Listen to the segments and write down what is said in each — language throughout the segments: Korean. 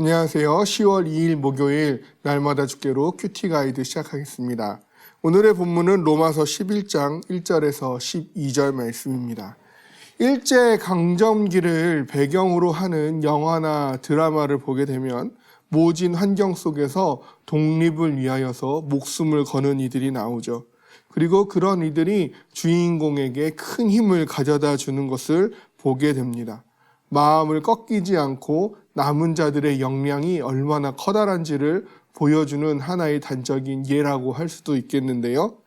안녕하세요. 10월 2일 목요일 날마다 주께로 큐티 가이드 시작하겠습니다. 오늘의 본문은 로마서 11장 1절에서 12절 말씀입니다. 일제강점기를 배경으로 하는 영화나 드라마를 보게 되면 모진 환경 속에서 독립을 위하여서 목숨을 거는 이들이 나오죠. 그리고 그런 이들이 주인공에게 큰 힘을 가져다 주는 것을 보게 됩니다. 마음을 꺾이지 않고 남은 자들의 역량이 얼마나 커다란지를 보여주는 하나의 단적인 예라고 할 수도 있겠는데요.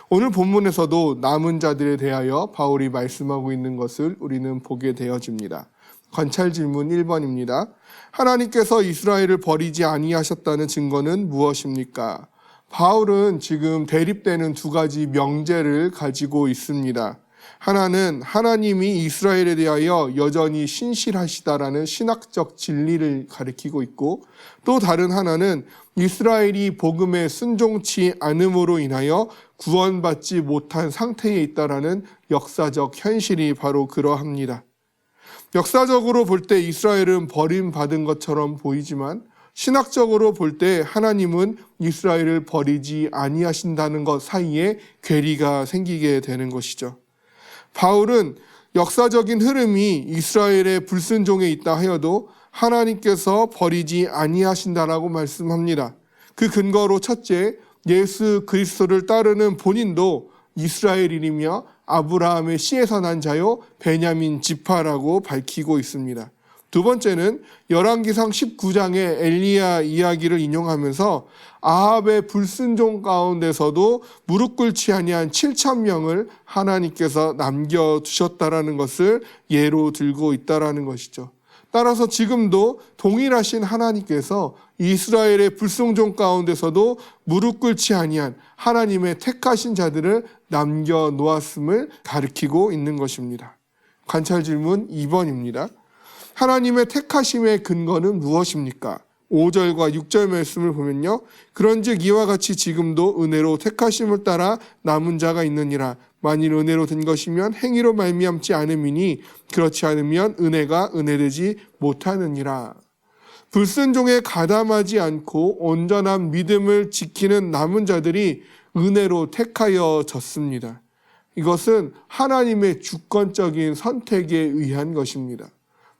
오늘 본문에서도 남은 자들에 대하여 바울이 말씀하고 있는 것을 우리는 보게 되어집니다. 관찰 질문 1번입니다. 하나님께서 이스라엘을 버리지 아니하셨다는 증거는 무엇입니까? 바울은 지금 대립되는 두 가지 명제를 가지고 있습니다. 하나는 하나님이 이스라엘에 대하여 여전히 신실하시다라는 신학적 진리를 가리키고 있고, 또 다른 하나는 이스라엘이 복음에 순종치 않음으로 인하여 구원받지 못한 상태에 있다라는 역사적 현실이 바로 그러합니다. 역사적으로 볼 때 이스라엘은 버림받은 것처럼 보이지만 신학적으로 볼 때 하나님은 이스라엘을 버리지 아니하신다는 것 사이에 괴리가 생기게 되는 것이죠. 바울은 역사적인 흐름이 이스라엘의 불순종에 있다 하여도 하나님께서 버리지 아니하신다라고 말씀합니다. 그 근거로 첫째, 예수 그리스도를 따르는 본인도 이스라엘인이며 아브라함의 씨에서 난 자요 베냐민 지파라고 밝히고 있습니다. 두 번째는 열왕기상 19장의 엘리야 이야기를 인용하면서 아합의 불순종 가운데서도 무릎 꿇지 아니한 7,000명을 하나님께서 남겨두셨다라는 것을 예로 들고 있다라는 것이죠. 따라서 지금도 동일하신 하나님께서 이스라엘의 불순종 가운데서도 무릎 꿇지 아니한 하나님의 택하신 자들을 남겨놓았음을 가리키고 있는 것입니다. 관찰 질문 2번입니다. 하나님의 택하심의 근거는 무엇입니까? 5절과 6절 말씀을 보면요. 그런즉 이와 같이 지금도 은혜로 택하심을 따라 남은 자가 있느니라. 만일 은혜로 된 것이면 행위로 말미암지 않음이니 그렇지 않으면 은혜가 은혜되지 못하느니라. 불순종에 가담하지 않고 온전한 믿음을 지키는 남은 자들이 은혜로 택하여졌습니다. 이것은 하나님의 주권적인 선택에 의한 것입니다.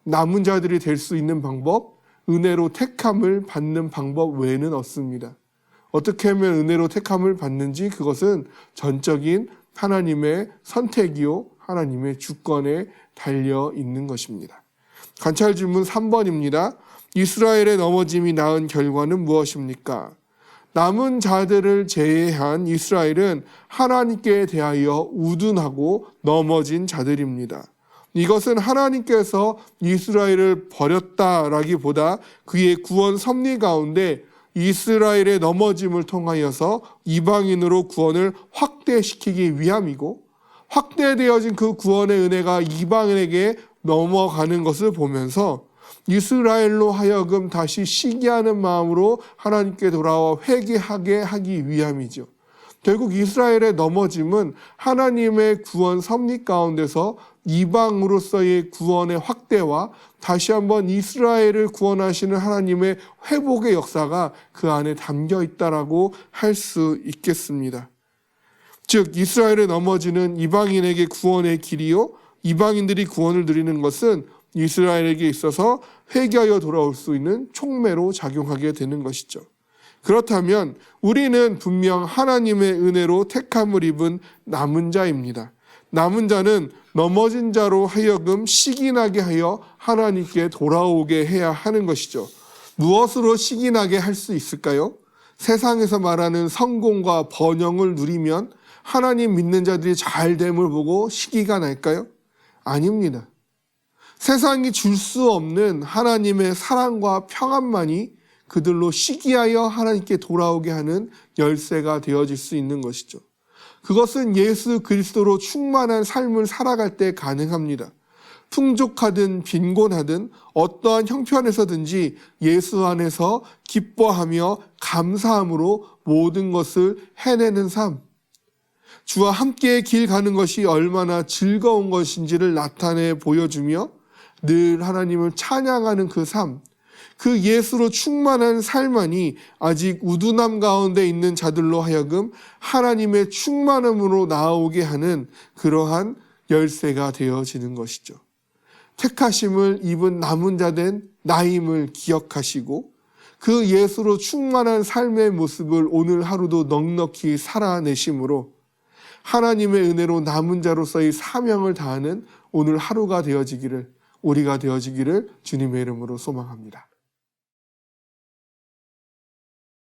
남은 자들이 될 수 있는 방법, 은혜로 택함을 받는 방법 외에는 없습니다. 어떻게 하면 은혜로 택함을 받는지 그것은 전적인 하나님의 선택이요 하나님의 주권에 달려 있는 것입니다. 관찰 질문 3번입니다. 이스라엘의 넘어짐이 낳은 결과는 무엇입니까? 남은 자들을 제외한 이스라엘은 하나님께 대하여 우둔하고 넘어진 자들입니다. 이것은 하나님께서 이스라엘을 버렸다라기보다 그의 구원 섭리 가운데 이스라엘의 넘어짐을 통하여서 이방인으로 구원을 확대시키기 위함이고, 확대되어진 그 구원의 은혜가 이방인에게 넘어가는 것을 보면서 이스라엘로 하여금 다시 시기하는 마음으로 하나님께 돌아와 회개하게 하기 위함이죠. 결국 이스라엘의 넘어짐은 하나님의 구원 섭리 가운데서 이방으로서의 구원의 확대와 다시 한번 이스라엘을 구원하시는 하나님의 회복의 역사가 그 안에 담겨 있다라고 할 수 있겠습니다. 즉 이스라엘의 넘어지는 이방인에게 구원의 길이요, 이방인들이 구원을 누리는 것은 이스라엘에게 있어서 회개하여 돌아올 수 있는 촉매로 작용하게 되는 것이죠. 그렇다면 우리는 분명 하나님의 은혜로 택함을 입은 남은 자입니다. 남은 자는 넘어진 자로 하여금 시기나게 하여 하나님께 돌아오게 해야 하는 것이죠. 무엇으로 시기나게 할 수 있을까요? 세상에서 말하는 성공과 번영을 누리면 하나님 믿는 자들이 잘됨을 보고 시기가 날까요? 아닙니다. 세상이 줄 수 없는 하나님의 사랑과 평안만이 그들로 시기하여 하나님께 돌아오게 하는 열쇠가 되어질 수 있는 것이죠. 그것은 예수 그리스도로 충만한 삶을 살아갈 때 가능합니다. 풍족하든 빈곤하든 어떠한 형편에서든지 예수 안에서 기뻐하며 감사함으로 모든 것을 해내는 삶, 주와 함께 길 가는 것이 얼마나 즐거운 것인지를 나타내 보여주며 늘 하나님을 찬양하는 그 삶, 그 예수로 충만한 삶만이 아직 우두남 가운데 있는 자들로 하여금 하나님의 충만함으로 나아오게 하는 그러한 열쇠가 되어지는 것이죠. 택하심을 입은 남은 자 된 나임을 기억하시고 그 예수로 충만한 삶의 모습을 오늘 하루도 넉넉히 살아내심으로 하나님의 은혜로 남은 자로서의 사명을 다하는 오늘 하루가 되어지기를, 우리가 되어지기를 주님의 이름으로 소망합니다.